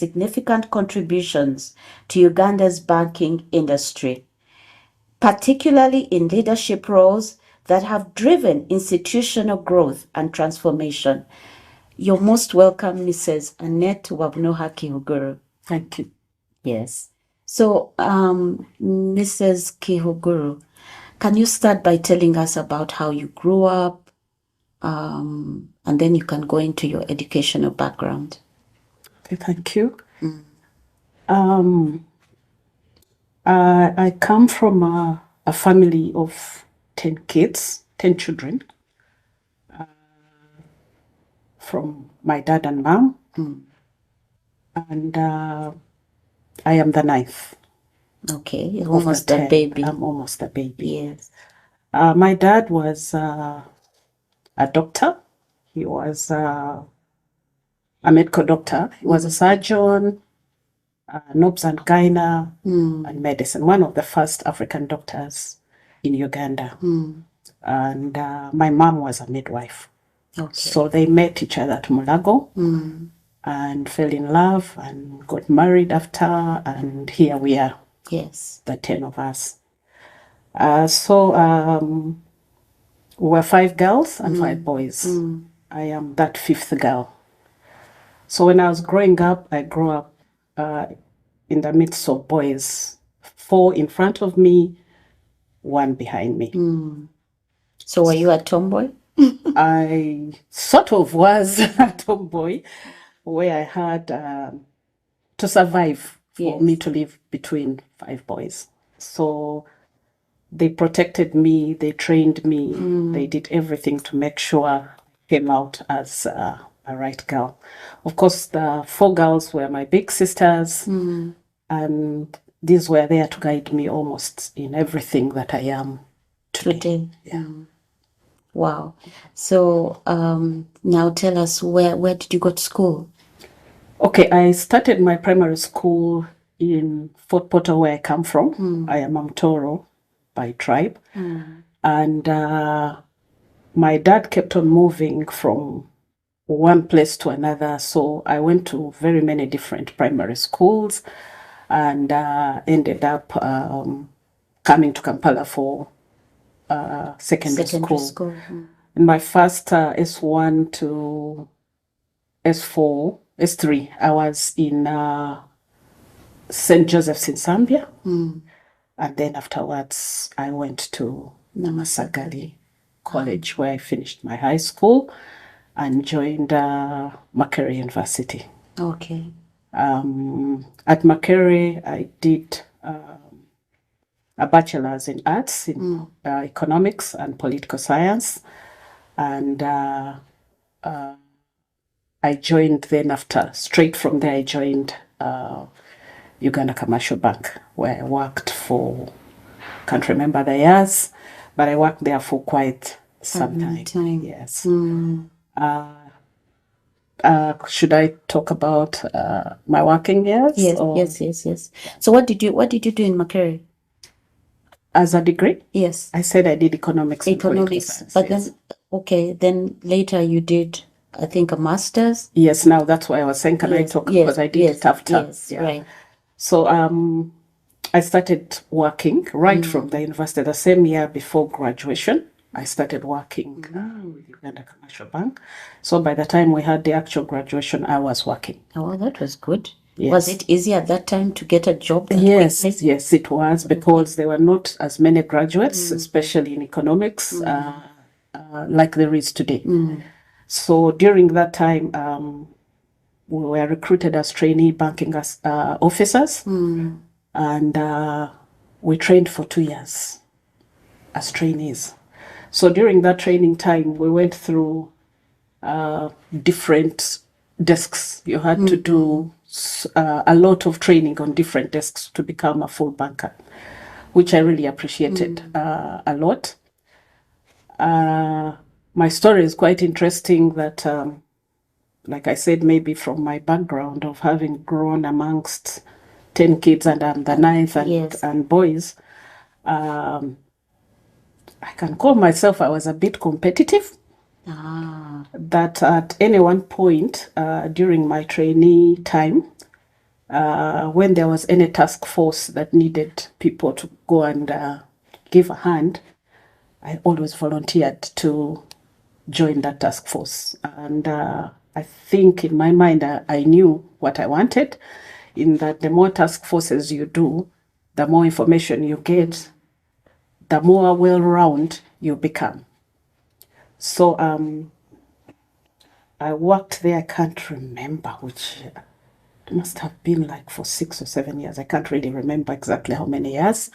significant contributions to Uganda's banking industry, particularly in leadership roles that have driven institutional growth and transformation. You're most welcome, Mrs. Annette.W.Kihuguru. Thank you. Yes. So, Mrs. Kihuguru, can you start by telling us about how you grew up, and then you can go into your educational background? Okay, thank you. I come from a family of 10 kids, 10 children, from my dad and mom. And I am the ninth. Okay, you're almost a baby. I'm almost a baby. Yes. My dad was a doctor. He was a medical doctor. He was a surgeon, nobs and gyna, and medicine. One of the first African doctors in Uganda. And my mom was a midwife. Okay. So they met each other at Mulago and fell in love and got married after. And here we are. Yes. The 10 of us. So we were 5 girls and 5 boys. I am that 5th girl. So when I was growing up, I grew up in the midst of boys, 4 in front of me, 1 behind me. So were you a tomboy? I sort of was a tomboy, where I had to survive for me to live between 5 boys. So they protected me, they trained me, they did everything to make sure I came out as a right girl. Of course, the 4 girls were my big sisters, and these were there to guide me almost in everything that I am today. Yeah. Wow. So now tell us, where did you go to school? Okay, I started my primary school in Fort Portal, where I come from. I am Mtoro by tribe. And my dad kept on moving from one place to another. So I went to very many different primary schools and ended up coming to Kampala for secondary school. In my first S1 to S4, S3, I was in St. Joseph's in Zambia. And then afterwards, I went to Namasagali College, where I finished my high school and joined Makerere University. Okay. At Makerere, I did a bachelor's in arts in economics and political science. And I joined then straight from there, I joined Uganda Commercial Bank, where I worked for, can't remember the years, but I worked there for quite some time. Yes. Should I talk about my working years? Yes. So what did you do in Makerere? As a degree? Yes. I said I did economics and political science. But then later you did, I think, a master's? Yes, now that's why I was saying, can I talk? Because I did it after. Yes, right. So I started working right from the university. The same year before graduation, I started working with Uganda Commercial Bank. So by the time we had the actual graduation, I was working. Oh, that was good. Yes. Was it easy at that time to get a job? Yes, it was, because there were not as many graduates, especially in economics, like there is today. So during that time, we were recruited as trainee banking officers, and we trained for 2 years as trainees. So during that training time, we went through different desks. You had to do a lot of training on different desks to become a full banker, which I really appreciated a lot. My story is quite interesting that, like I said, maybe from my background of having grown amongst 10 kids and I'm the 9th and boys, I can call myself, I was a bit competitive. That at any one point during my trainee time, when there was any task force that needed people to go and give a hand, I always volunteered to join that task force. And I think in my mind, I knew what I wanted, in that the more task forces you do, the more information you get, the more well-rounded you become. So I worked there, I can't remember which, it must have been like for 6 or 7 years. I can't really remember exactly how many years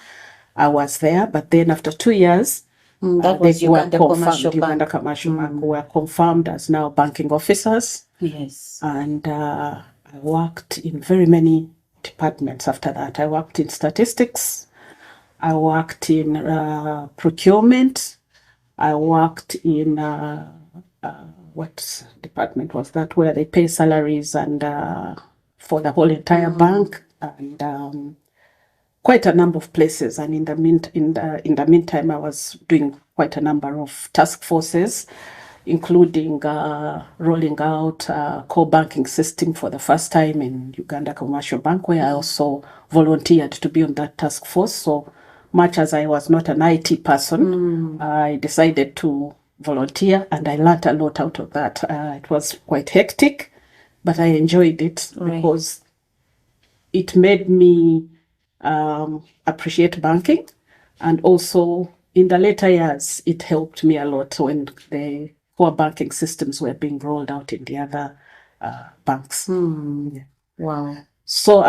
I was there. But then after 2 years, That was they were Uganda Commercial confirmed. Uganda Bank. Commercial Bank were confirmed as now banking officers. Yes. And I worked in very many departments after that. I worked in statistics. I worked in procurement. I worked in, what department was that, where they pay salaries and for the whole entire bank, and quite a number of places. And in the meantime, I was doing quite a number of task forces, including rolling out a core banking system for the first time in Uganda Commercial Bank, where I also volunteered to be on that task force. So much as I was not an IT person, I decided to volunteer, and I learned a lot out of that. It was quite hectic, but I enjoyed it because it made me appreciate banking. And also in the later years, it helped me a lot when the core banking systems were being rolled out in the other banks. Yeah. Wow. So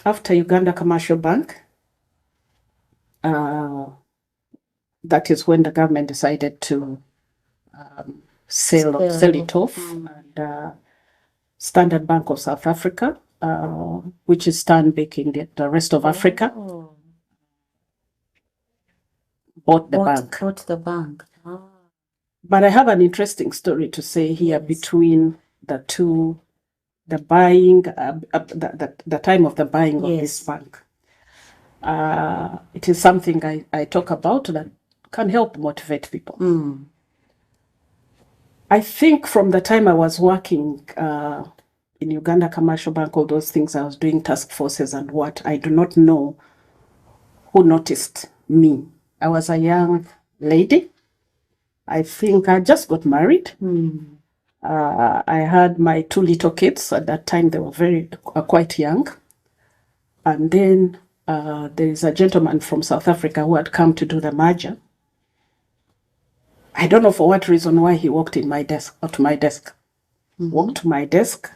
after Uganda Commercial Bank, that is when the government decided to sell it off. And Standard Bank of South Africa, which is Stanbic in the rest of Africa, bought the bank. Bought the bank. But I have an interesting story to say here between the two, the buying, the time of the buying of this bank. It is something I talk about that can help motivate people. I think from the time I was working in Uganda Commercial Bank, all those things, I was doing task forces and what, I do not know who noticed me. I was a young lady. I think I just got married. I had my 2 little kids. At that time, they were quite young. And then there is a gentleman from South Africa who had come to do the merger. I don't know for what reason why he walked to my desk, walked to my desk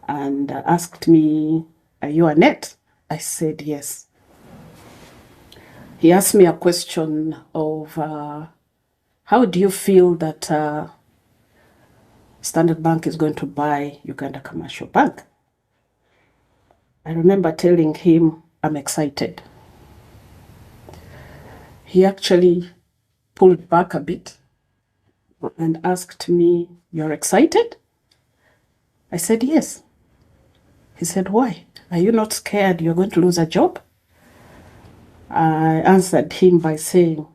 and asked me, "Are you Annette?" I said, "Yes." He asked me a question of, how do you feel that Standard Bank is going to buy Uganda Commercial Bank? I remember telling him, I'm excited. He actually pulled back a bit and asked me, "You're excited?" I said, "Yes." He said, "Why? Are you not scared you're going to lose a job?" I answered him by saying,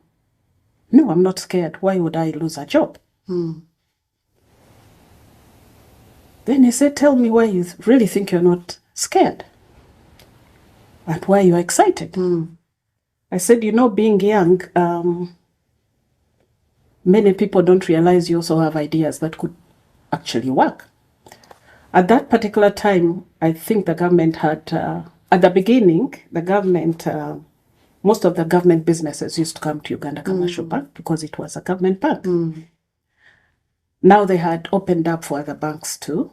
"No, I'm not scared. Why would I lose a job?" Then he said, "Tell me why you really think you're not scared and why you're excited." I said, being young, many people don't realize you also have ideas that could actually work. At that particular time, I think the government had, at the beginning, the government, most of the government businesses used to come to Uganda Commercial Bank because it was a government bank. Now they had opened up for other banks to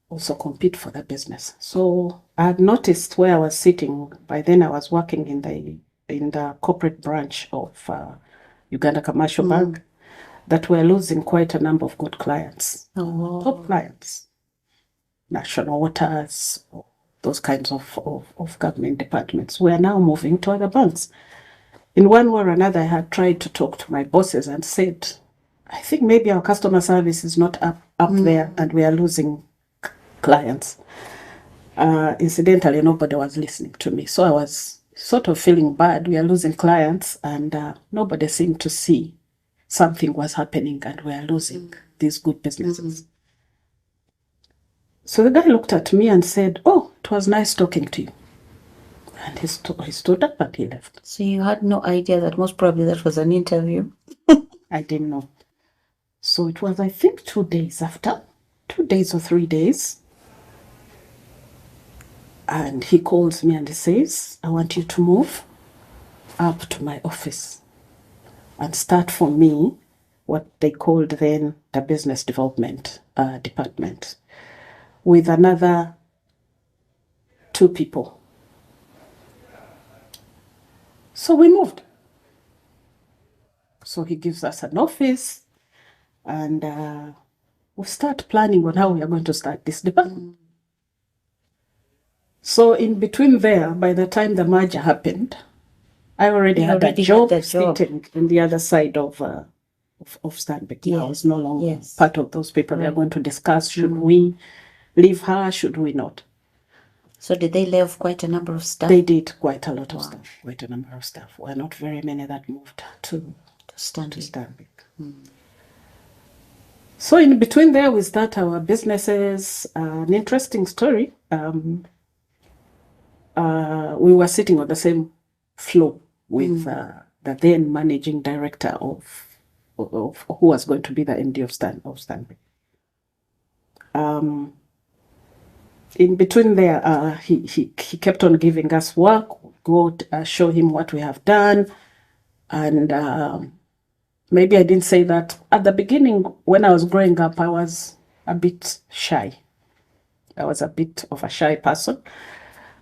also compete for the business. So I had noticed where I was sitting. By then I was working in the corporate branch of Uganda Commercial Bank, that we're losing quite a number of good clients, top clients, national waters, those kinds of government departments. We are now moving to other banks. In one way or another, I had tried to talk to my bosses and said, I think maybe our customer service is not up there and we are losing clients. Incidentally, nobody was listening to me. So I was sort of feeling bad. We are losing clients and nobody seemed to see something was happening and we are losing these good businesses. So the guy looked at me and said, "Oh, it was nice talking to you. And he stood up and he left. So you had no idea that most probably that was an interview? I didn't know. So it was, I think, 2 days after, 2 days or 3 days. And he calls me and he says, I want you to move up to my office and start for me what they called then the business development department with another 2 people. So we moved. So he gives us an office and we start planning on how we are going to start this department. So in between there, by the time the merger happened, I already had a job sitting on the other side of Stanbic. Yes. I was no longer part of those people. Right. They are going to discuss, should we leave her, should we not? So did they lay off quite a number of staff? They did quite a lot of staff, quite a number of staff. Well, not very many that moved to Stanbic. So in between there, we start our businesses. An interesting story. We were sitting on the same floor with the then managing director of who was going to be the MD of Stanbic. In between there, he kept on giving us work, go show him what we have done. And maybe I didn't say that. At the beginning, when I was growing up, I was a bit shy. I was a bit of a shy person.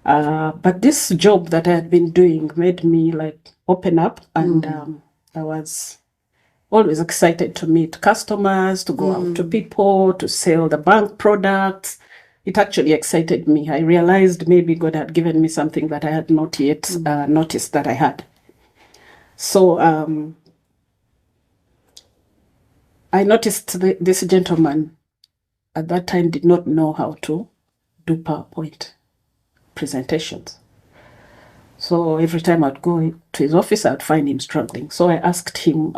But this job that I had been doing made me like open up, and I was always excited to meet customers, to go out to people, to sell the bank products. It actually excited me. I realized maybe God had given me something that I had not yet noticed that I had. So I noticed this gentleman at that time did not know how to do PowerPoint presentations. So every time I'd go to his office, I'd find him struggling. So I asked him,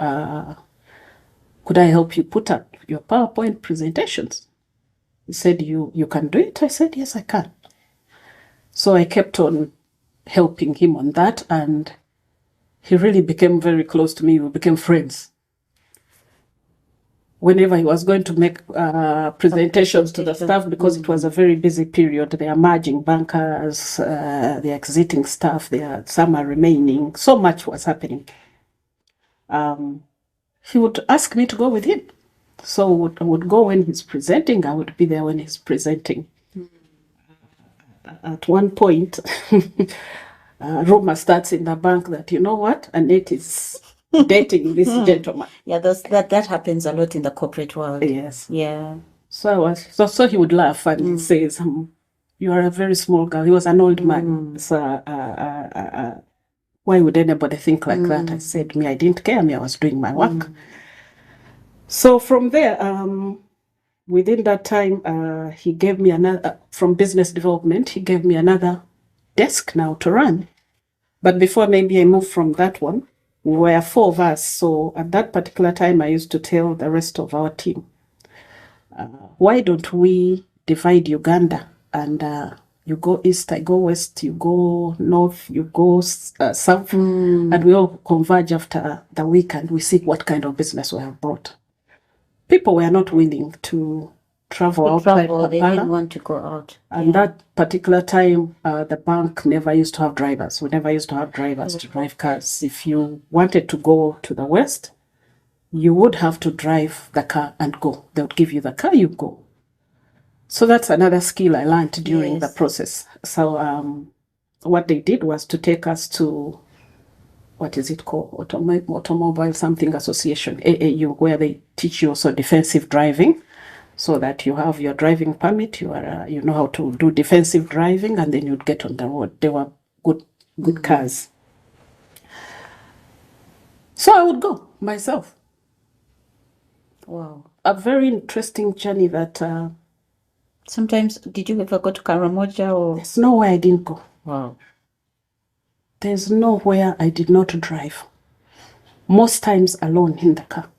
could I help you put up your PowerPoint presentations? He said, you can do it? I said, yes, I can. So I kept on helping him on that, and he really became very close to me. We became friends. Whenever he was going to make presentations to the staff, because it was a very busy period, they are merging bankers, they are exiting staff, some are remaining, so much was happening. He would ask me to go with him. So I would go when he's presenting, I would be there when he's presenting. At one point, rumor starts in the bank that, you know what, Annette is dating this gentleman. Yeah, that happens a lot in the corporate world. Yes. Yeah. So he would laugh and he says, you are a very small girl. He was an old man. So why would anybody think like that? I said, I didn't care. I was doing my work. So from there, within that time, he gave me another, from business development, he gave me another desk now to run. But before maybe I moved from that one, we were 4 of us. So at that particular time, I used to tell the rest of our team, why don't we divide Uganda and you go east, I go west, you go north, you go south, and we all converge after the weekend. We see what kind of business we have brought. People were not willing to travel outside Kampala. They didn't want to go out. And that particular time, the bank never used to have drivers. We never used to have drivers to drive cars. If you wanted to go to the west, you would have to drive the car and go. They would give you the car, you go. So that's another skill I learned during the process. So what they did was to take us to, what is it called? Automobile Something Association, AAU, where they teach you also defensive driving, so that you have your driving permit, you know how to do defensive driving, and then you'd get on the road. They were good cars. So I would go myself. Wow. A very interesting journey that... Sometimes, did you ever go to Karamoja or? There's nowhere I didn't go. Wow. There's nowhere I did not drive. Most times alone in the car.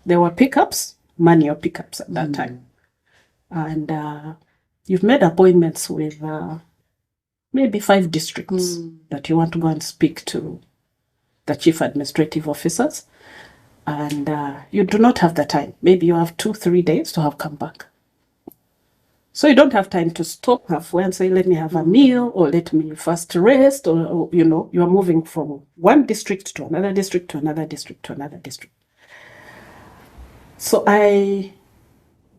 There were pickups, manual pickups at that time. And you've made appointments with maybe 5 districts that you want to go and speak to the chief administrative officers, and you do not have the time. Maybe you have 2-3 days to have come back. So you don't have time to stop halfway and say, let me have a meal, or let me first rest, or you are moving from one district to another district to another district to another district. So I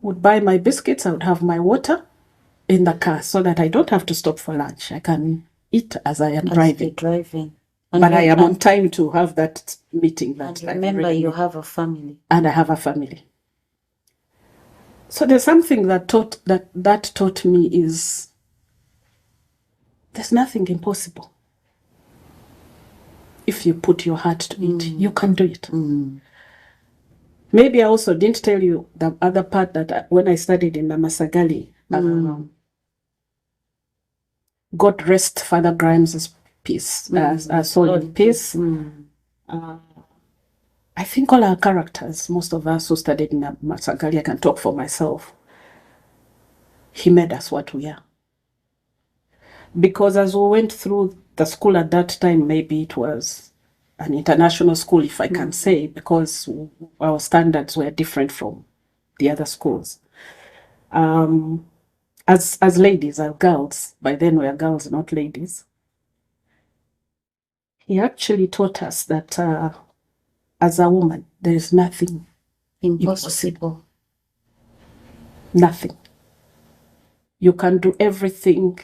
would buy my biscuits, I would have my water in the car so that I don't have to stop for lunch. I can eat as I am driving. But I am on time to have that meeting. And remember, you have a family. And I have a family. So there's something that taught me is there's nothing impossible. If you put your heart to it, you can do it. Maybe I also didn't tell you the other part that when I studied in Namasagali, God rest Father Grimes' peace, soul in peace. I think all our characters, most of us who studied in Namasagali, I can talk for myself, he made us what we are. Because as we went through the school at that time, maybe it was an international school, if I can say, because our standards were different from the other schools. As ladies, as girls, by then we are girls, not ladies, he actually taught us that as a woman, there is nothing impossible. Nothing. You can do everything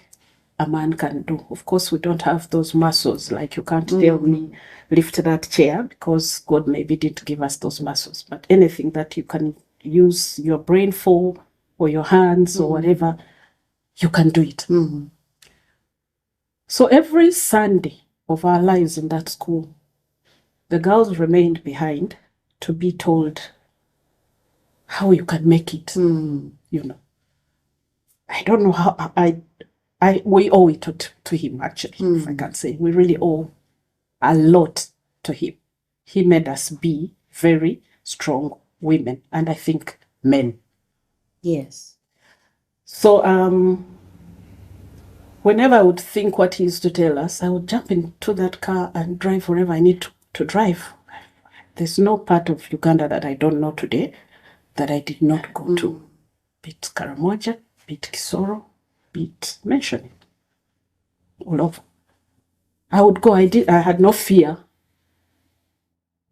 a man can do. Of course, we don't have those muscles. Like you can't tell me lift that chair, because God maybe didn't give us those muscles. But anything that you can use your brain for, or your hands, or whatever, you can do it. So every Sunday of our lives in that school, the girls remained behind to be told how you can make it. I don't know how we owe it to him, actually, if I can say. We really owe a lot to him. He made us be very strong women, and I think men. Yes. So whenever I would think what he used to tell us, I would jump into that car and drive wherever I need to drive. There's no part of Uganda that I don't know today that I did not go to. Be it Karamoja, be it Kisoro, be it mention it. All over. I would go. I had no fear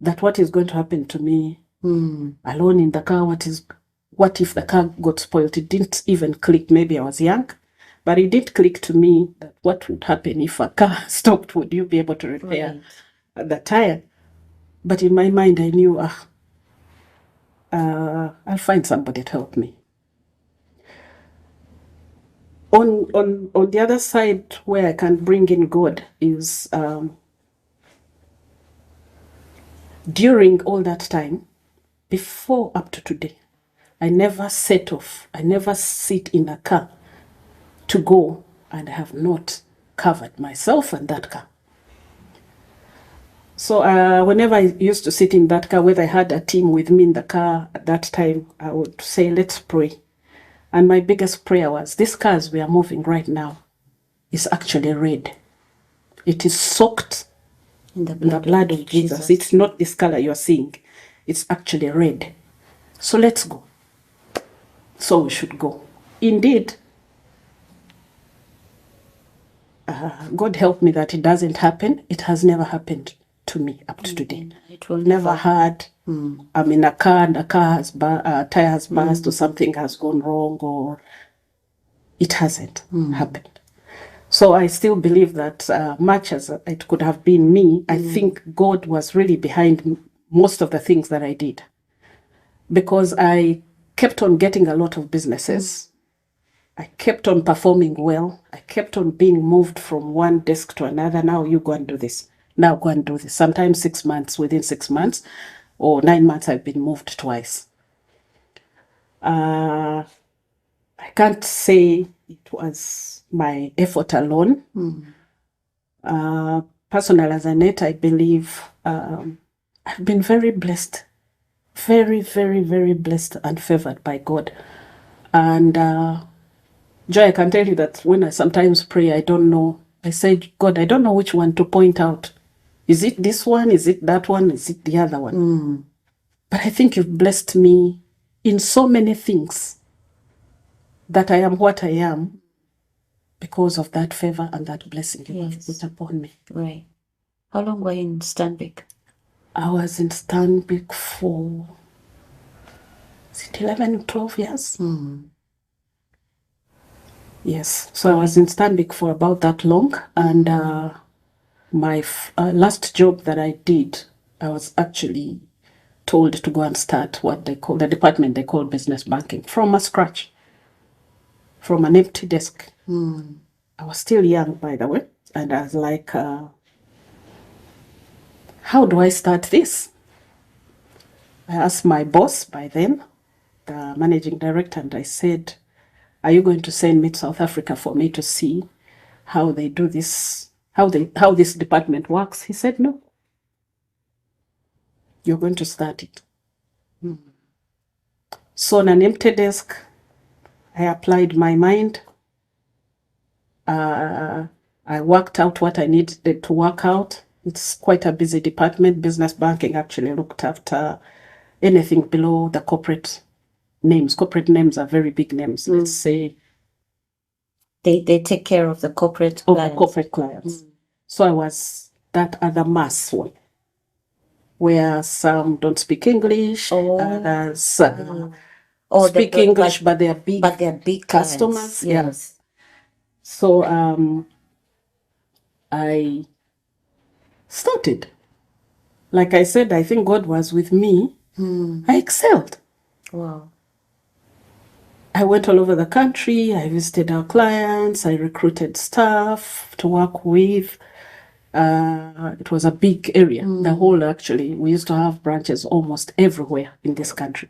that what is going to happen to me alone in the car. What if the car got spoiled? It didn't even click. Maybe I was young, but it did click to me that what would happen if a car stopped? Would you be able to repair the tire? But in my mind, I knew, I'll find somebody to help me. On the other side, where I can bring in God is during all that time, before up to today, I never set off. I never sit in a car to go, and I have not covered myself and that car. So whenever I used to sit in that car, whether I had a team with me in the car at that time, I would say, let's pray. And my biggest prayer was, this car as we are moving right now is actually red. It is soaked in the blood of Jesus. It's not this color you're seeing. It's actually red. So let's go. So we should go. Indeed, God help me that it doesn't happen. It has never happened to me up to today. It will never had. I'm in a car and a car has tire has burst or something has gone wrong, or it hasn't happened. So I still believe that much as it could have been me, I think God was really behind most of the things that I did, because I kept on getting a lot of businesses. I kept on performing well. I kept on being moved from one desk to another. Now you go and do this. Now go and do this. Sometimes 6 months, within 6 months or 9 months, I've been moved twice. I can't say it was my effort alone. Personal as Annette, I believe I've been very blessed. Very, very, very blessed and favored by God. And Joy, I can tell you that when I sometimes pray, I don't know. I say, God, I don't know which one to point out. Is it this one? Is it that one? Is it the other one? But I think you've blessed me in so many things that I am what I am because of that favor and that blessing you have put upon me. Right. How long were you in Stanbic? I was in Stanbic for, is it 11, 12 years? Yes. So I was in Stanbic for about that long. And my last job that I did, I was actually told to go and start what they call, the department they call business banking, from a scratch, from an empty desk. I was still young, by the way. And I was like, how do I start this? I asked my boss by then, the managing director, and I said, are you going to send me to South Africa for me to see how they do this, how this department works? He said, no. You're going to start it. So on an empty desk, I applied my mind. I worked out what I needed to work out. It's quite a busy department. Business banking actually looked after anything below the corporate names. Corporate names are very big names. Let's say they take care of the corporate clients. The corporate clients. So I was that other mass one, where some don't speak English, others speak English, but they are big customers. Yes. So I started. Like I said, I think God was with me. I excelled. Wow. I went all over the country. I visited our clients. I recruited staff to work with. It was a big area. The whole, actually, we used to have branches almost everywhere in this country.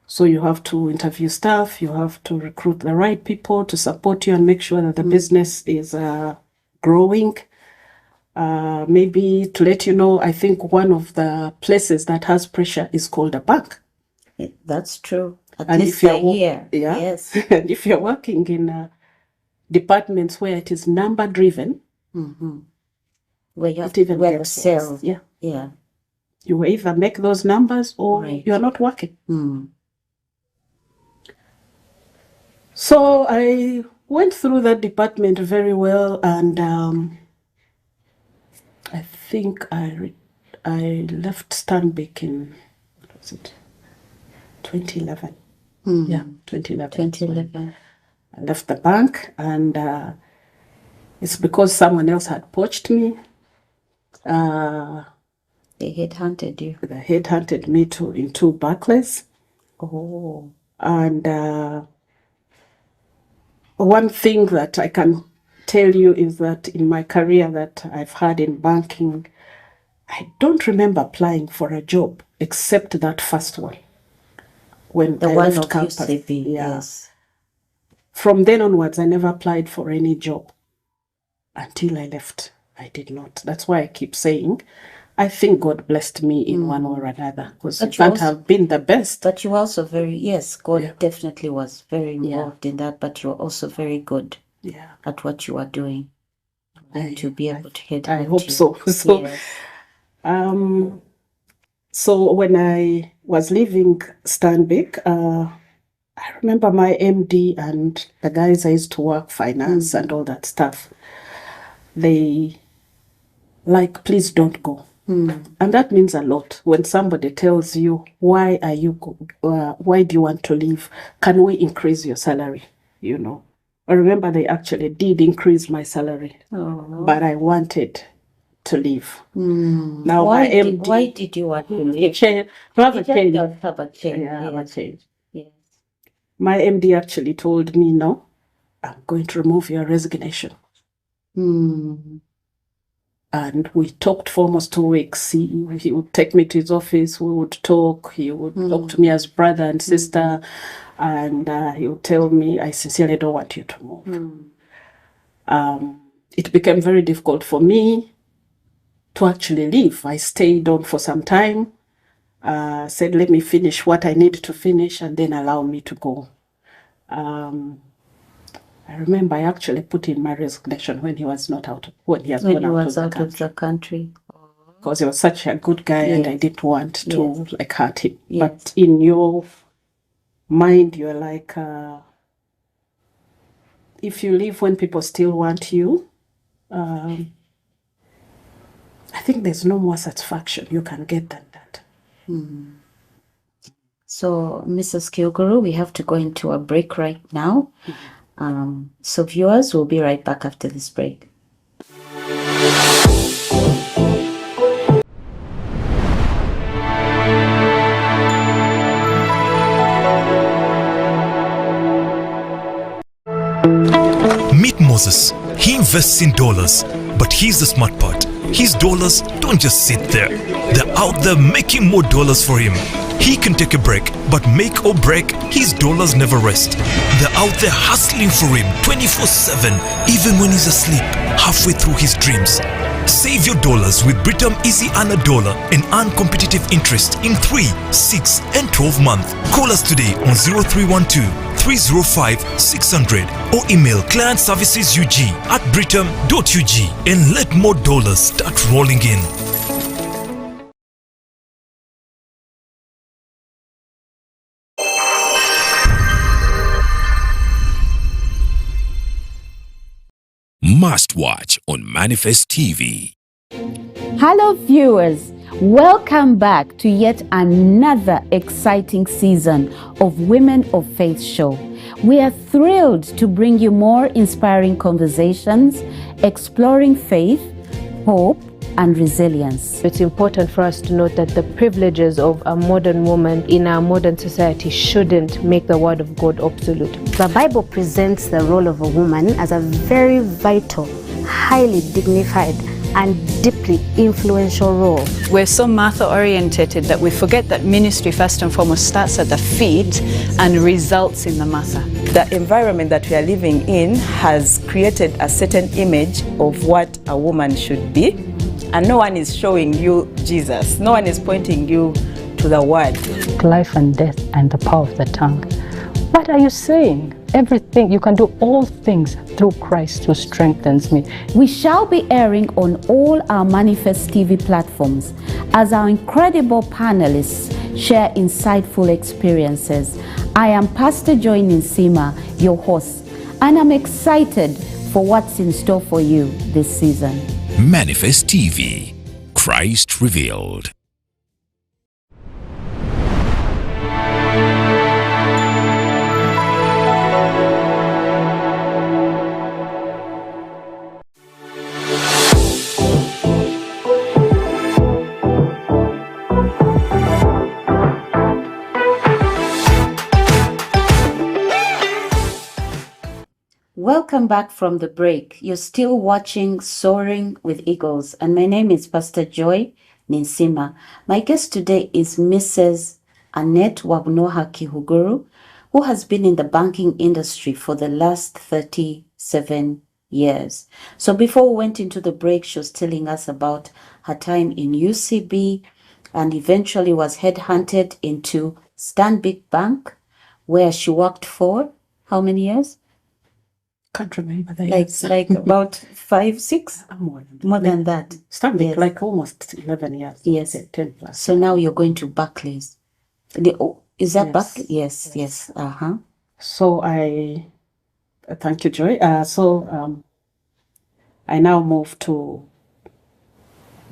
So you have to interview staff. You have to recruit the right people to support you and make sure that the business is growing. Maybe to let you know, I think one of the places that has pressure is called a bank. That's true. At least they're here. Yeah. Yes. And if you're working in departments where it is number driven, where you have the sales. Yeah. Yeah. You either make those numbers or you're not working. So I went through that department very well, and I think I left Stanbic in, what was it, 2011. Yeah, 2011. 2011. I left the bank, and it's because someone else had poached me. They headhunted you. They headhunted me into Barclays. Oh. And one thing that I can tell you is that in my career that I've had in banking, I don't remember applying for a job except that first one. When the I one left of campus. UCB, yes. From then onwards, I never applied for any job until I left. I did not. That's why I keep saying, I think God blessed me in one way or another, because you can't have been the best. But you were also God definitely was very involved in that, but you're also very good at what you are doing. And to be able to head I hope so. So when I was leaving Stanbic, I remember my MD and the guys I used to work finance and all that stuff. They like, please don't go. And that means a lot when somebody tells you, why do you want to leave? Can we increase your salary? You know, I remember they actually did increase my salary, but I wanted to leave. Now why did you want to leave? Have a change. Have a change. Have a change. Yes. My MD actually told me, no, I'm going to remove your resignation. And we talked for almost 2 weeks. He would take me to his office. We would talk. He would talk to me as brother and sister. And he would tell me, I sincerely don't want you to move. It became very difficult for me to actually leave. I stayed on for some time. Said, let me finish what I need to finish and then allow me to go. I remember I actually put in my resignation when he was not out, when he has When gone he out, was out of the country. because he was such a good guy, and I didn't want to like hurt him. But in your mind, you're like, if you leave when people still want you, I think there's no more satisfaction you can get than that. So, Mrs. Kihuguru, we have to go into a break right now. So viewers, we'll be right back after this break. Meet Moses. He invests in dollars, but here's the smart part. His dollars don't just sit there. They're out there making more dollars for him. He can take a break, but make or break, his dollars never rest. They're out there hustling for him 24/7, even when he's asleep, halfway through his dreams. Save your dollars with Britam Easy Earn a Dollar and earn competitive interest in 3, 6, and 12 months. Call us today on 0312-305-600 or email clientservicesug@britam.ug and let more dollars start rolling in. Must watch on Manifest TV. Hello viewers, welcome back to yet another exciting season of Women of Faith show. We are thrilled to bring you more inspiring conversations, exploring faith, hope, and resilience. It's important for us to note that the privileges of a modern woman in our modern society shouldn't make the word of God obsolete. The Bible presents the role of a woman as a very vital, highly dignified, and deeply influential role. We're so Martha-orientated that we forget that ministry first and foremost starts at the feet and results in the Martha. The environment that we are living in has created a certain image of what a woman should be, and no one is showing you Jesus. No one is pointing you to the word. Life and death and the power of the tongue. What are you saying? Everything, you can do all things through Christ who strengthens me. We shall be airing on all our Manifest TV platforms as our incredible panelists share insightful experiences. I am Pastor Joy Ninsiima, your host, and I'm excited for what's in store for you this season. Manifest TV, Christ revealed. Welcome back from the break. You're still watching Soaring with Eagles, and my name is Pastor Joy Ninsiima. My guest today is Mrs. Annette.W.Kihuguru, who has been in the banking industry for the last 37 years. So before we went into the break, she was telling us about her time in UCB and eventually was headhunted into Stanbic Bank, where she worked for how many years? Can't remember the Like about 5, 6? More than that. Stanbic, Yes. like almost 11 years. Yes. 10 plus. So now you're going to Barclays. Is that Yes. Barclays? Yes. So thank you, Joy. I now moved to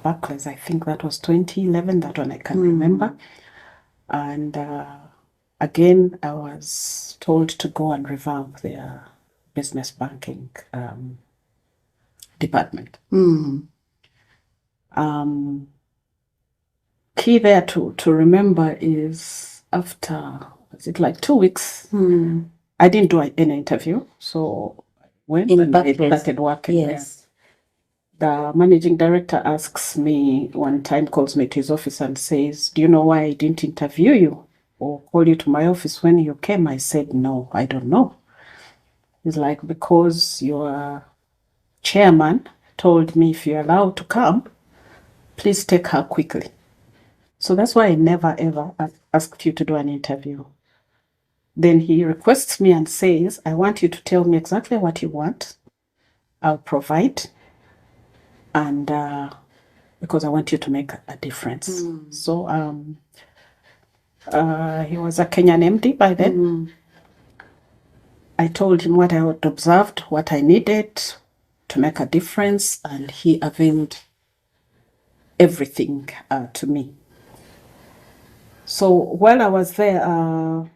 Barclays. I think that was 2011. That one I can remember. And again, I was told to go and revamp their business banking department. Key there to remember is after, was it like 2 weeks? I didn't do any interview, so I went In and I Barclays. started working there. Yes. The managing director asks me one time, calls me to his office and says, "Do you know why I didn't interview you or call you to my office when you came?" I said, "No, I don't know." He's like, "Because your chairman told me if you're allowed to come, please take her quickly." So that's why I never ever asked you to do an interview. Then he requests me and says, I want you to tell me exactly what you want. I'll provide. And because I want you to make a difference. So he was a Kenyan MD by then. I told him what I had observed, what I needed to make a difference, and he availed everything to me. So while I was there,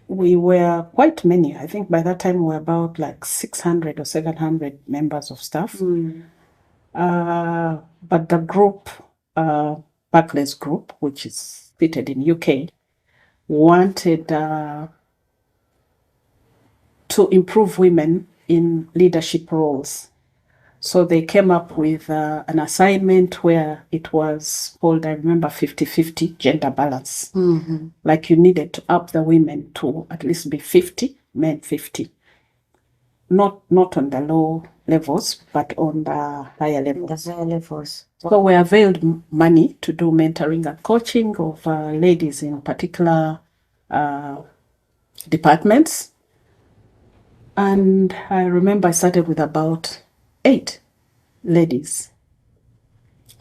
we were quite many. I think by that time we were about like 600 or 700 members of staff. But the group, Barclays Group, which is seated in UK, wanted to improve women in leadership roles. So they came up with an assignment where it was called, I remember, 50-50 gender balance. Like you needed to up the women to at least be 50, men 50. Not on the low levels, but on the higher levels. The higher levels. So we availed money to do mentoring and coaching of ladies in particular departments. And I remember I started with about 8 ladies.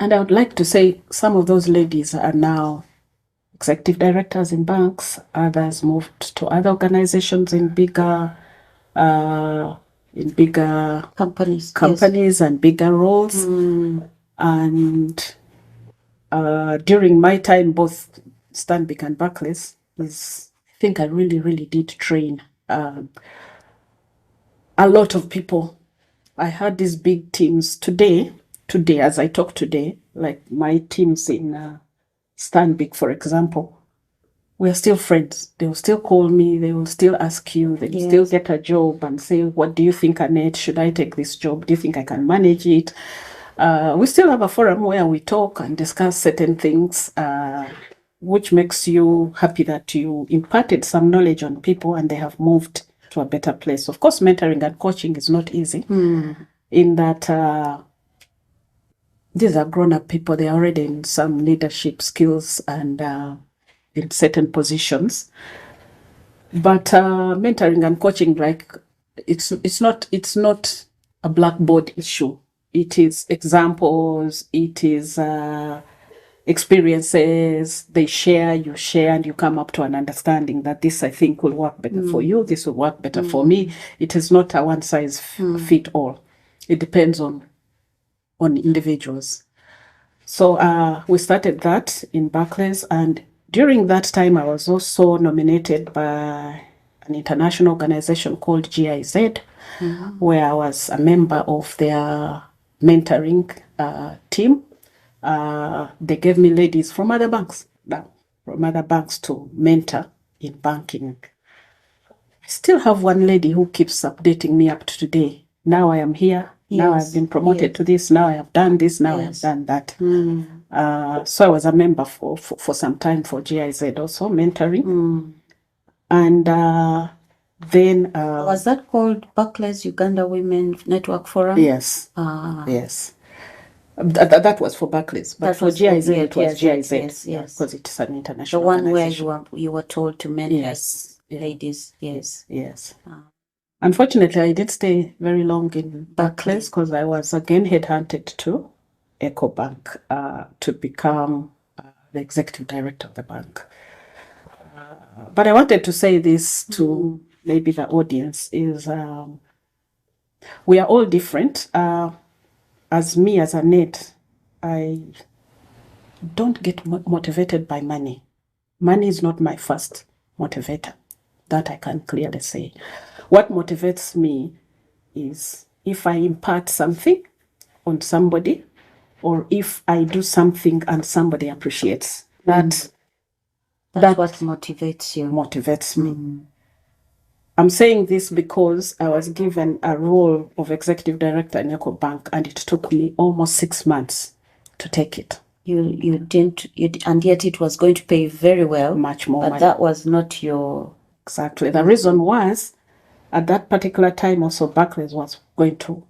And I would like to say some of those ladies are now executive directors in banks. Others moved to other organizations in bigger companies yes. And bigger roles. And during my time, both Stanbic and Barclays, I think I really did train a lot of people. I had these big teams today, as I talk today, like my teams in Stanbic, for example, we're still friends. They will still call me. They will still ask you. They will still get a job and say, what do you think, Annette? Should I take this job? Do you think I can manage it? We still have a forum where we talk and discuss certain things, which makes you happy that you imparted some knowledge on people and they have moved to a better place. Of course, mentoring and coaching is not easy in that these are grown-up people. They are already in some leadership skills and in certain positions. But mentoring and coaching, like it's not a blackboard issue. It is examples. It is experiences. They share, you share, and you come up to an understanding that this, I think, will work better for you. This will work better for me. It is not a one size fit all. It depends on individuals. So we started that in Barclays, and during that time I was also nominated by an international organization called GIZ, where I was a member of their mentoring team. They gave me ladies from other banks to mentor in banking. I still have one lady who keeps updating me up to today. Now I am here. Now I've been promoted to this. Now I have done this. Now I have done that. So I was a member for some time for GIZ also, mentoring. And then... was that called Barclays Uganda Women Network Forum? Yes. Yes. That was for Barclays, but for GIZ it was GIZ. Yes, because it's an international the one organization. where you were told to mentor ladies. Yes. Unfortunately, I did stay very long in Barclays because I was again headhunted to EcoBank to become the executive director of the bank. But I wanted to say this to maybe the audience is we are all different. As me, as Annette, I don't get motivated by money. Money is not my first motivator. That I can clearly say. What motivates me is if I impart something on somebody, or if I do something and somebody appreciates. That's what motivates you. Motivates me. I'm saying this because I was given a role of executive director in EcoBank, and it took me almost 6 months to take it. You didn't, and yet it was going to pay very well. Much more but money. That was not your... Exactly. The reason was, at that particular time also, Barclays was going to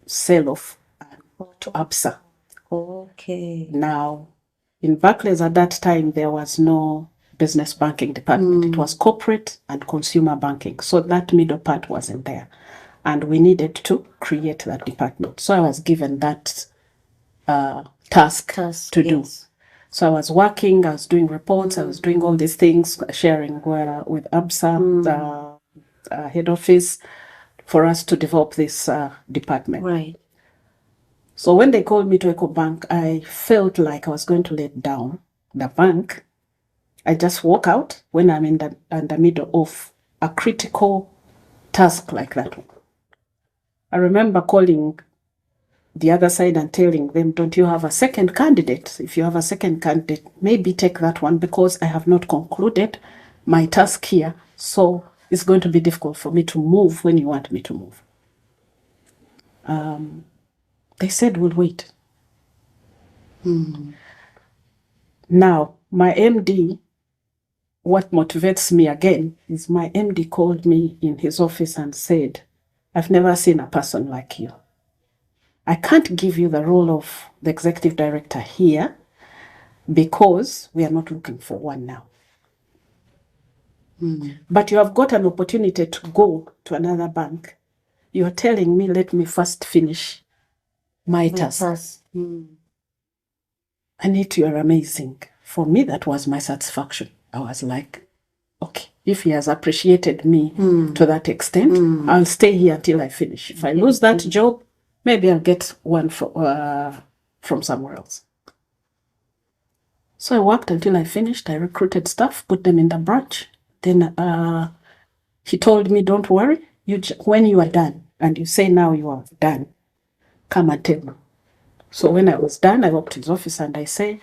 sell off to ABSA. Okay. Now, in Barclays at that time, there was no business banking department. It was corporate and consumer banking. So that middle part wasn't there. And we needed to create that department. So I was given that task to do. So I was working, I was doing reports, I was doing all these things, sharing with ABSA, head office, for us to develop this department. Right. So when they called me to EcoBank, I felt like I was going to let down the bank. I just walk out when I'm in the middle of a critical task like that one. I remember calling the other side and telling them, don't you have a second candidate? If you have a second candidate, maybe take that one, because I have not concluded my task here. So it's going to be difficult for me to move when you want me to move. They said, we'll wait. Now, my MD, what motivates me again is my MD called me in his office and said, I've never seen a person like you. I can't give you the role of the executive director here because we are not looking for one now. But you have got an opportunity to go to another bank. You're telling me, let me first finish my task. Annette, you are amazing. For me, that was my satisfaction. I was like, okay, if he has appreciated me to that extent, I'll stay here until I finish. If I lose that job, maybe I'll get one from somewhere else. So I worked until I finished. I recruited staff, put them in the branch. Then he told me, don't worry. When you are done, and you say now you are done, come and tell me. So when I was done, I walked to his office and I say,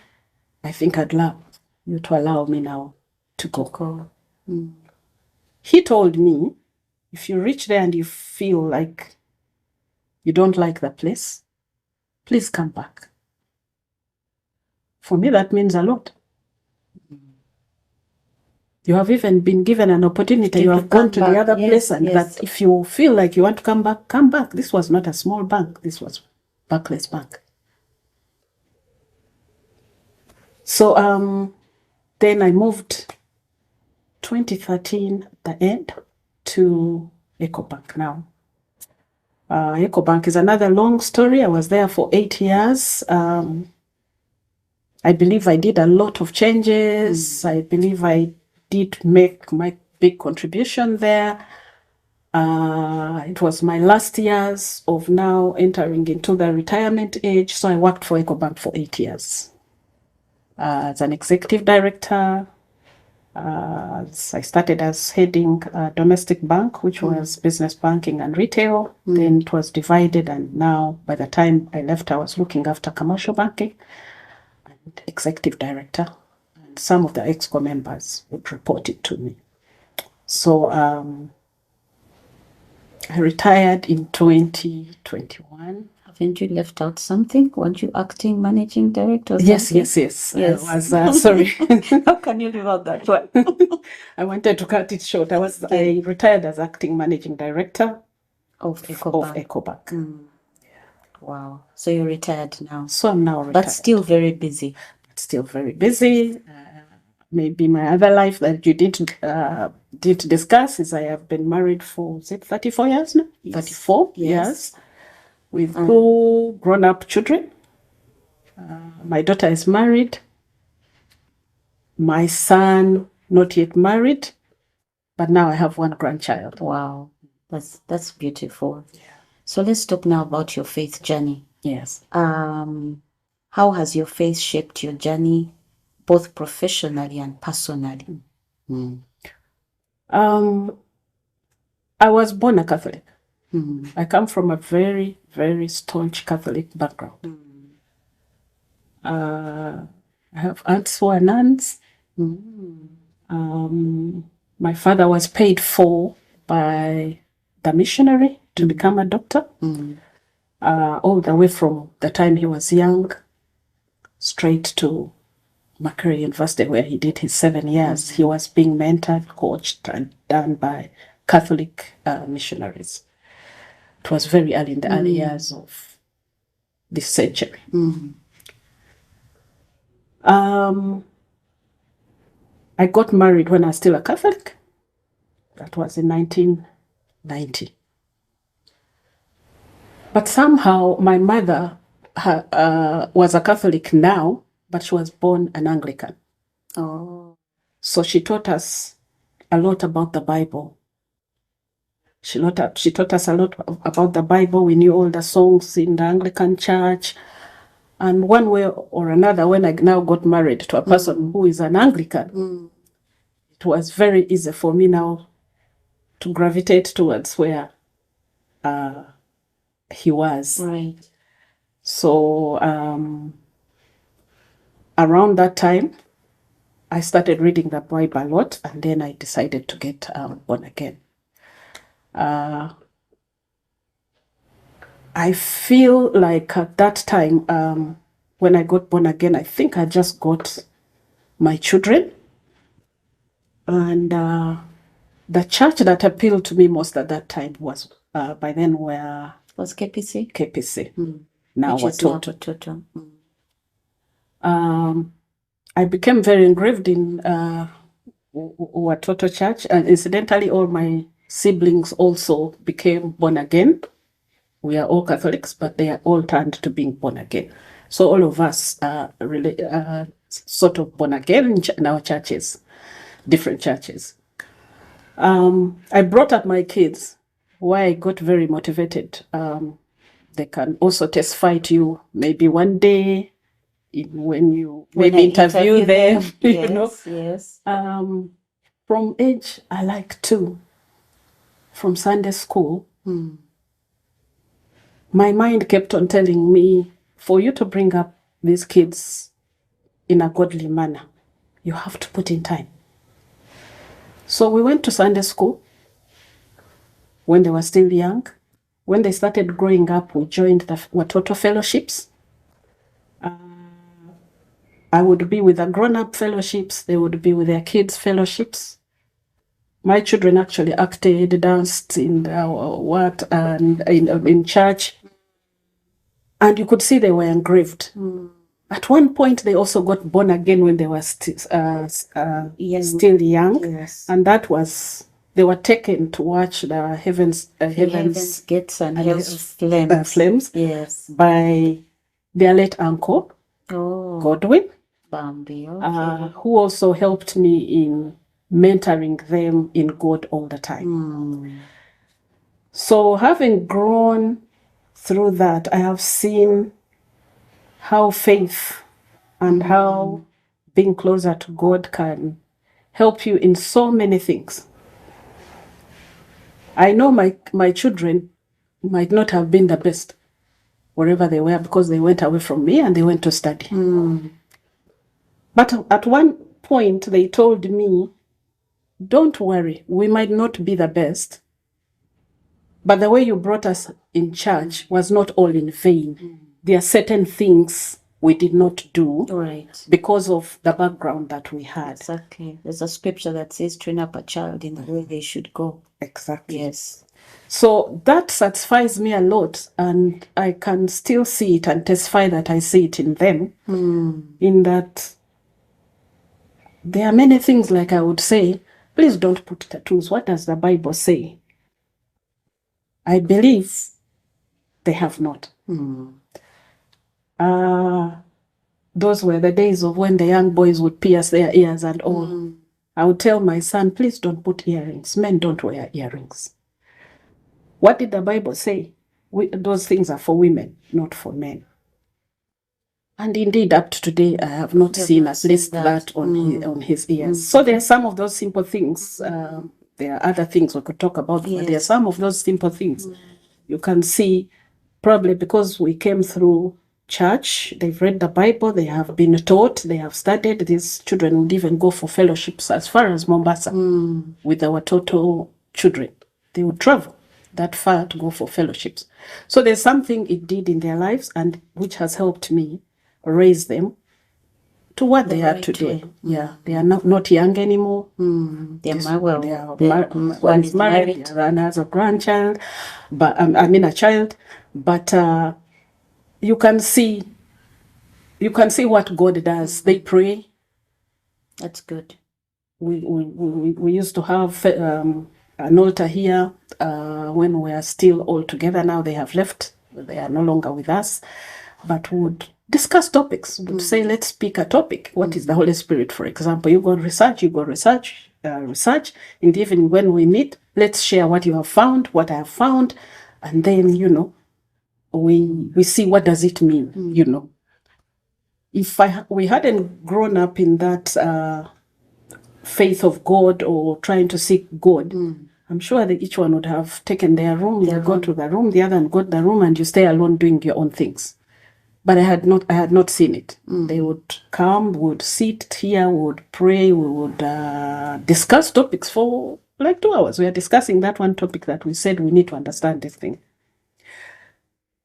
I think I'd love you to allow me now to go. He told me, if you reach there and you feel like you don't like the place, please come back. For me, that means a lot. You have even been given an opportunity. You have gone to the other place, and that if you feel like you want to come back, come back. This was not a small bank. This was Barclays Bank. So then I moved 2013 at the end to EcoBank now. EcoBank is another long story. I was there for 8 years. I believe I did a lot of changes. I believe I did make my big contribution there. It was my last years of now entering into the retirement age. So I worked for EcoBank for 8 years. As an executive director, I started as heading a domestic bank, which was business banking and retail. Then it was divided, and now by the time I left, I was looking after commercial banking and executive director. And some of the EXCO members would report it to me. So I retired in 2021. Haven't you left out something? Weren't you acting managing director? Yes. I was, sorry. How can you leave out that one? I wanted to cut it short. I retired as acting managing director of EcoBank. Wow. So you're retired now. So I'm now retired. But still very busy. Maybe my other life that you did discuss is I have been married for, is it 34 years now? Yes. 34 years. With 2 grown-up children. My daughter is married. My son, not yet married, but now I have 1 grandchild. Wow, that's beautiful. Yeah. So let's talk now about your faith journey. Yes. How has your faith shaped your journey, both professionally and personally? I was born a Catholic. I come from a very, very staunch Catholic background. I have aunts who are nuns. My father was paid for by the missionary to become a doctor, all the way from the time he was young, straight to Makerere University, where he did his 7 years. He was being mentored, coached, and done by Catholic missionaries. It was very early in the early years of this century. I I got married when I was still a Catholic. That was in 1990. But somehow my mother was a Catholic now, but she was born an Anglican. Oh. So she taught us a lot about the Bible. She taught us a lot about the Bible. We knew all the songs in the Anglican church. And one way or another, when I now got married to a person who is an Anglican, it was very easy for me now to gravitate towards where he was. Right. So around that time, I started reading the Bible a lot, and then I decided to get born again. I feel like at that time, when I got born again, I think I just got my children. And the church that appealed to me most at that time was, by then, was KPC? KPC. Now Which is now Watoto. I became very engraved in Watoto Church, and incidentally, all my siblings also became born again. We are all Catholics, but they are all turned to being born again. So all of us are really sort of born again in our churches, different churches. I brought up my kids, why I got very motivated. They can also testify to you maybe one day when you maybe interview them. Yes, you know. Yes. From age, I like 2, from Sunday school, my mind kept on telling me, for you to bring up these kids in a godly manner, you have to put in time. So we went to Sunday school when they were still young. When they started growing up, we joined the Watoto fellowships. I would be with the grown-up fellowships. They would be with their kids' fellowships. My children actually acted, danced in in church, and you could see they were engraved. At one point, they also got born again when they were still young, Yes. and that was they were taken to watch the heavens Gates and Hell's Flames. Yes. By their late uncle, Godwin, Bambi, okay. who also helped me in mentoring them in God all the time. So having grown through that, I have seen how faith and how being closer to God can help you in so many things. I know my children might not have been the best wherever they were because they went away from me and they went to study. But at one point they told me, don't worry, we might not be the best, but the way you brought us in church was not all in vain. There are certain things we did not do because of the background that we had. Exactly. There's a scripture that says, train up a child in the way they should go. Exactly. Yes. So that satisfies me a lot, and I can still see it and testify that I see it in them, in that there are many things like I would say, please don't put tattoos. What does the Bible say? I believe they have not. Those were the days of when the young boys would pierce their ears and all. I would tell my son, please don't put earrings. Men don't wear earrings. What did the Bible say? Those things are for women, not for men. And indeed, up to today, I have not seen at least that on his ears. So there are some of those simple things. There are other things we could talk about, but there are some of those simple things. You can see, probably because we came through church, they've read the Bible, they have been taught, they have studied. These children would even go for fellowships as far as Mombasa with our Watoto children. They would travel that far to go for fellowships. So there's something it did in their lives, and which has helped me raise them to what they are today. Yeah, they are not young anymore. One is married. The other has a grandchild, but a child. But you can see what God does. They pray. That's good. we used to have an altar here when we are still all together. Now they have left. They are no longer with us. But would discuss topics. Would say, let's pick a topic. What is the Holy Spirit, for example? You go research. Research. And even when we meet, let's share what you have found, what I have found. And then, we see what does it mean, If we hadn't grown up in that faith of God or trying to seek God, I'm sure that each one would have taken their room, they go to the room, the other and got the room, and you stay alone doing your own things. But I had not seen it. They would come, would sit here, would pray, we would discuss topics for like 2 hours. We are discussing that one topic that we said we need to understand this thing.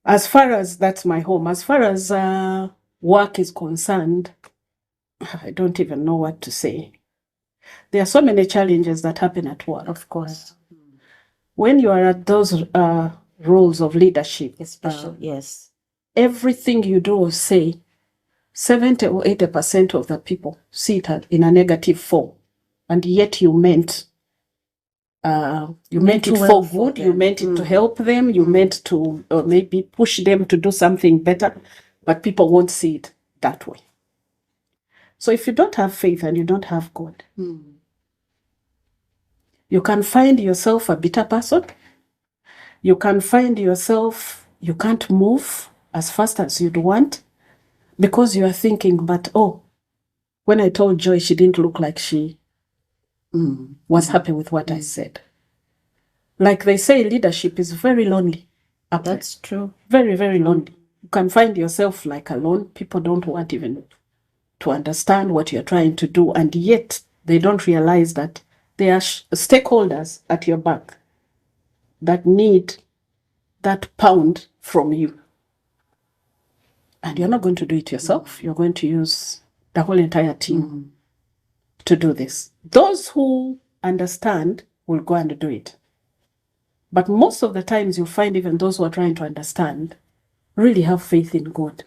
As far as that's my home, as far as work is concerned, I don't even know what to say. There are so many challenges that happen at work. Of course. When you are at those roles of leadership, Especially, yes. Everything you do or say, 70 or 80% of the people see it in a negative form. And yet you meant it for good, you meant it to help them, you meant to maybe push them to do something better, but people won't see it that way. So if you don't have faith and you don't have God, you can find yourself a bitter person. You can find yourself, you can't move as fast as you'd want because you are thinking, but when I told Joy, she didn't look like she was happy with what I said. Like they say, leadership is very lonely. That's true. Very, very lonely. You can find yourself like alone. People don't want even to understand what you're trying to do, and yet they don't realize that there are stakeholders at your back that need that pound from you. And you're not going to do it yourself. You're going to use the whole entire team to do this. Those who understand will go and do it. But most of the times you'll find even those who are trying to understand really have faith in God.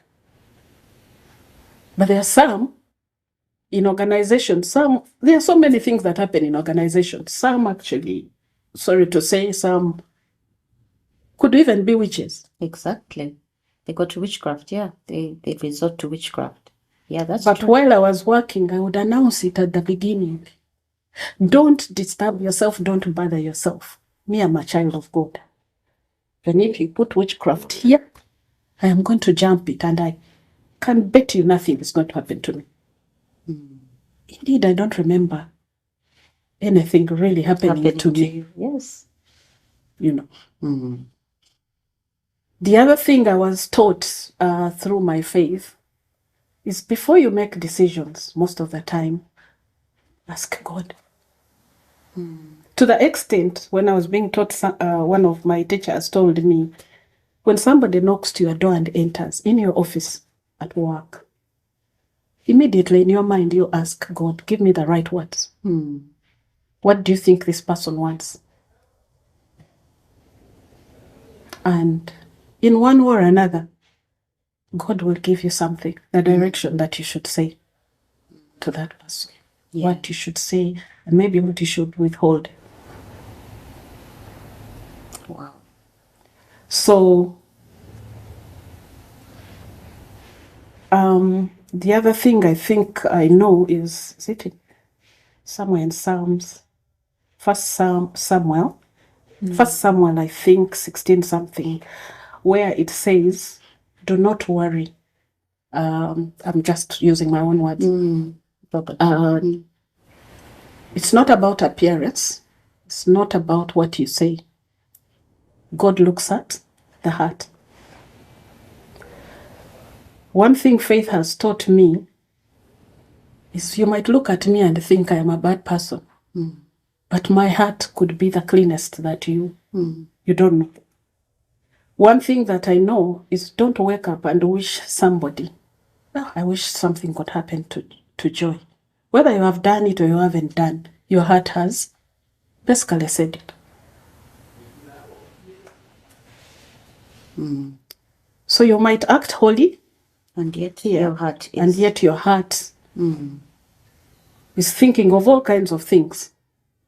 But there are some in organizations, there are so many things that happen in organizations. Some actually, sorry to say, some could even be witches. Exactly. They go to witchcraft, yeah. They resort to witchcraft. Yeah, that's But true. while I was working, I would announce it at the beginning. Don't disturb yourself, don't bother yourself. Me, I'm a child of God. And if you put witchcraft here, I am going to jump it, and I can bet you nothing is going to happen to me. Indeed, I don't remember anything really happening to me. You. Yes. The other thing I was taught through my faith is before you make decisions, most of the time, ask God. To the extent, when I was being taught, one of my teachers told me, when somebody knocks to your door and enters in your office at work, immediately in your mind you ask God, give me the right words. What do you think this person wants? And in one way or another, God will give you something, the direction that you should say to that person, what you should say, and maybe what you should withhold. Wow. So, the other thing I think I know is it somewhere in Psalms, First Samuel, I think 16 something, where it says, do not worry. I'm just using my own words. It's not about appearance. It's not about what you say. God looks at the heart. One thing faith has taught me is you might look at me and think I am a bad person, but my heart could be the cleanest that you don't know. One thing that I know is don't wake up and wish somebody, I wish something could happen to Joy. Whether you have done it or you haven't done, your heart has basically said it. So you might act holy, and yet your heart is... and yet your heart is thinking of all kinds of things.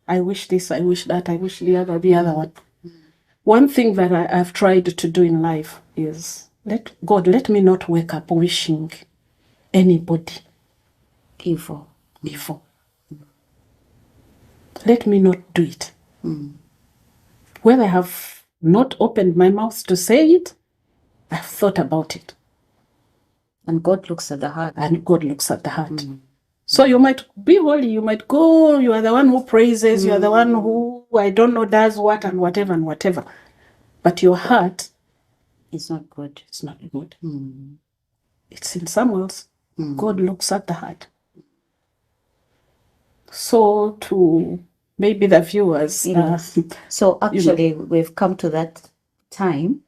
I wish this, I wish that, I wish the other one. One thing that I've tried to do in life is, let me not wake up wishing anybody evil. Let me not do it. When I have not opened my mouth to say it, I've thought about it. And God looks at the heart. So you might be holy, you might go, you are the one who praises, you are the one who, I don't know, does what and whatever. But your heart is not good. It's not good. It's in Samuel's. God looks at the heart. So to maybe the viewers. So actually, we've come to that time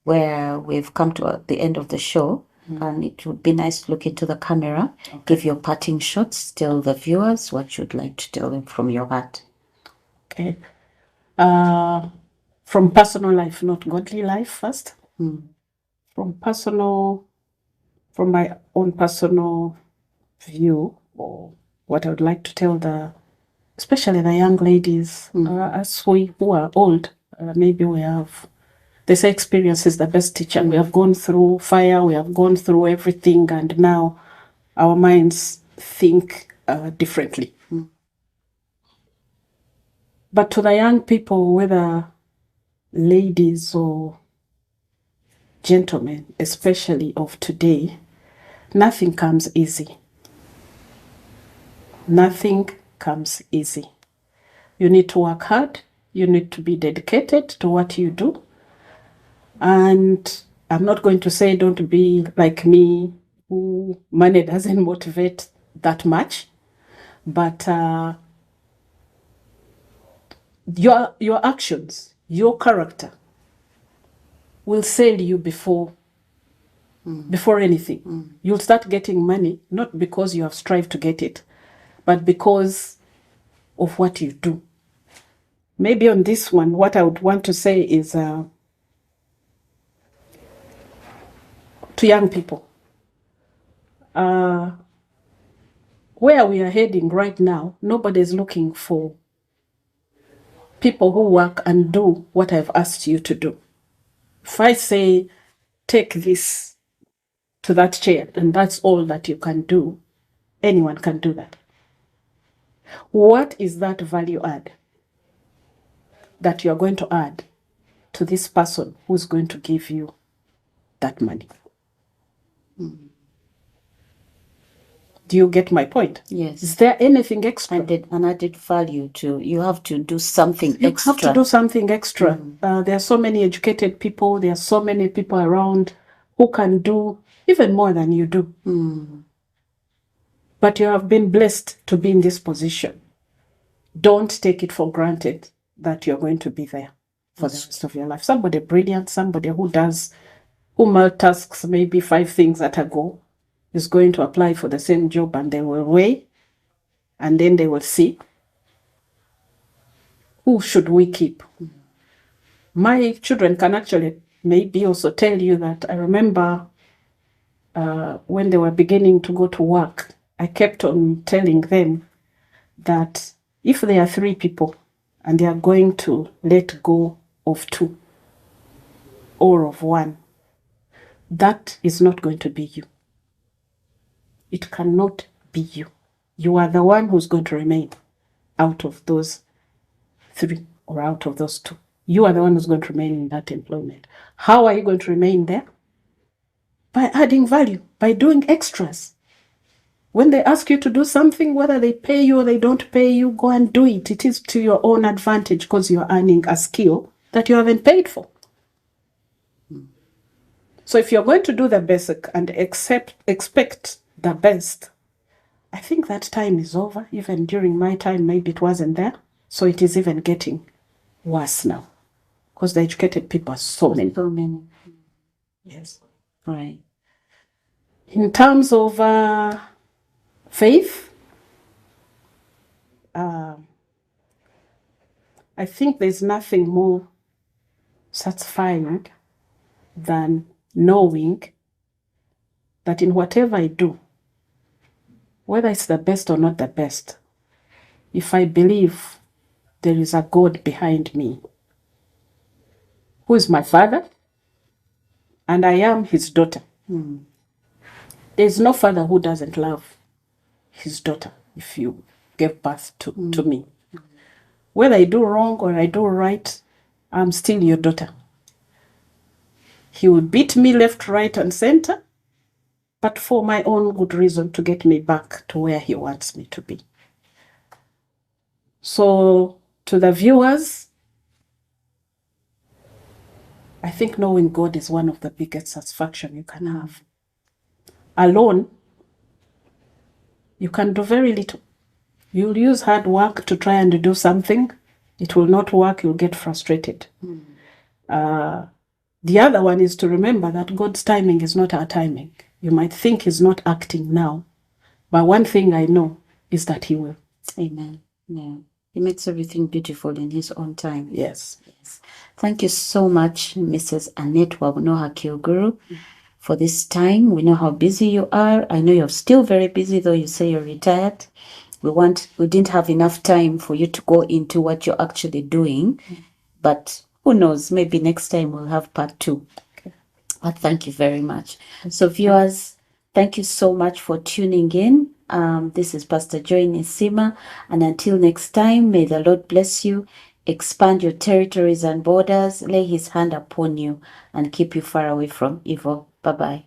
where we've come to the end of the show. And it would be nice to look into the camera, give your parting shots, tell the viewers what you'd like to tell them from your heart. Okay. From personal life, not godly life first. From my own personal view, or what I would like to tell especially the young ladies, as we who are old, maybe we have, they say experience is the best teacher. We have gone through fire, we have gone through everything, and now our minds think differently. But to the young people, whether ladies or gentlemen, especially of today, nothing comes easy. Nothing comes easy. You need to work hard. You need to be dedicated to what you do. And I'm not going to say don't be like me, who money doesn't motivate that much. But your actions, your character will sell you before anything. You'll start getting money, not because you have strived to get it, but because of what you do. Maybe on this one, what I would want to say is to young people, where we are heading right now, nobody's looking for people who work and do what I've asked you to do. If I say, take this to that chair, and that's all that you can do, anyone can do that. What is that value add that you're going to add to this person who's going to give you that money? Do you get my point? Yes. Is there anything extra? An added value to, you have to do something extra. You have to do something extra. There are so many educated people. There are so many people around who can do even more than you do. But you have been blessed to be in this position. Don't take it for granted that you're going to be there for the rest of your life. Somebody brilliant, somebody who multitasks maybe 5 things at a go, is going to apply for the same job, and they will weigh, and then they will see, who should we keep? My children can actually maybe also tell you that I remember when they were beginning to go to work, I kept on telling them that if there are 3 people and they are going to let go of 2 or of 1, that is not going to be you. It cannot be you. You are the one who's going to remain out of those 3 or out of those 2. You are the one who's going to remain in that employment. How are you going to remain there? By adding value, by doing extras. When they ask you to do something, whether they pay you or they don't pay you, go and do it. It is to your own advantage because you're earning a skill that you haven't paid for. So if you're going to do the basic and expect the best, I think that time is over. Even during my time, maybe it wasn't there. So it is even getting worse now. Because the educated people are so many. So many. Yes. Right. In terms of faith, I think there's nothing more satisfying than knowing that in whatever I do, whether it's the best or not the best, if I believe there is a God behind me, who is my father, and I am his daughter. There's no father who doesn't love his daughter if you gave birth to me. Whether I do wrong or I do right, I'm still your daughter. He will beat me left, right, and center, but for my own good reason, to get me back to where he wants me to be. So to the viewers, I think knowing God is one of the biggest satisfaction you can have. Alone, you can do very little. You'll use hard work to try and do something. It will not work. You'll get frustrated. The other one is to remember that God's timing is not our timing. You might think he's not acting now, but one thing I know is that he will. Amen. Yeah. He makes everything beautiful in his own time. Yes. Thank you so much, Mrs. Annette.W.Kihuguru, for this time. We know how busy you are. I know you're still very busy, though you say you're retired. We didn't have enough time for you to go into what you're actually doing, but who knows, maybe next time we'll have part 2. Okay. But thank you very much. So viewers, thank you so much for tuning in. This is Pastor Joy Ninsiima, and until next time, may the Lord bless you, expand your territories and borders, lay his hand upon you, and keep you far away from evil. Bye-bye.